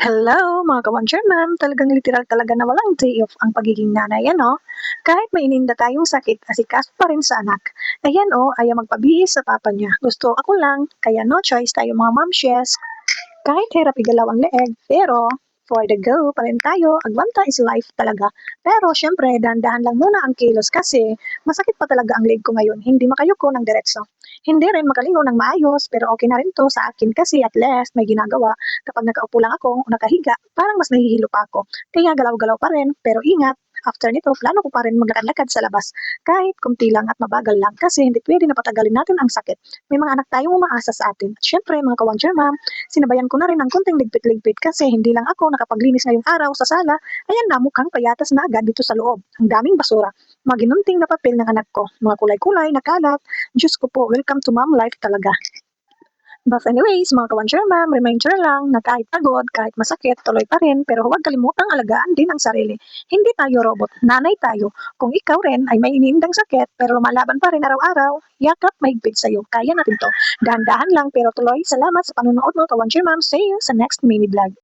Hello mga ka-Wonder talagang literal talaga na walang day off ang pagiging nanay ano? Kahit may ininda tayong sakit, asikaso pa rin sa anak. Ayan ayaw magpabihis sa papa niya. Gusto ako lang, kaya no choice tayo mga momshes. Kahit hirap igalaw ang leeg, pero for the go pa rin tayo, agwanta is life talaga. Pero syempre, dahan-dahan lang muna ang kilos kasi masakit pa talaga ang leg ko ngayon, hindi makayuko ng diretso. Hindi rin makalingon ng maayos, pero okay na rin to sa akin kasi at least may ginagawa. Kapag nakaupo lang ako o nakahiga, parang mas nahihilo pa ako. Kaya galaw-galaw pa rin, pero ingat, after nito, plano ko pa rin maglakad-lakad sa labas. Kahit kunti lang at mabagal lang kasi hindi pwede na patagalin natin ang sakit. May mga anak tayong umaasa sa atin. At syempre, mga ka-Wonder sinabayan ko na rin ng konting ligpit-ligpit kasi hindi lang ako nakapaglinis ngayong araw sa sala, ayan na mukhang payatas na agad dito sa loob. Ang daming basura. Mga ginunting na papel ng anak ko, mga kulay-kulay na kalat. Diyos ko po, welcome to mom life talaga. But anyways, mga ka-Wonder reminder lang na kahit pagod, kahit masakit, tuloy pa rin, pero huwag kalimutang alagaan din ang sarili. Hindi tayo robot, nanay tayo. Kung ikaw rin ay may iniindang sakit, pero lumalaban pa rin araw-araw, yakap mahigpit sa'yo. Kaya natin to. Dahan-dahan lang, pero tuloy. Salamat sa panunood mga ka-Wonder See you sa next mini vlog.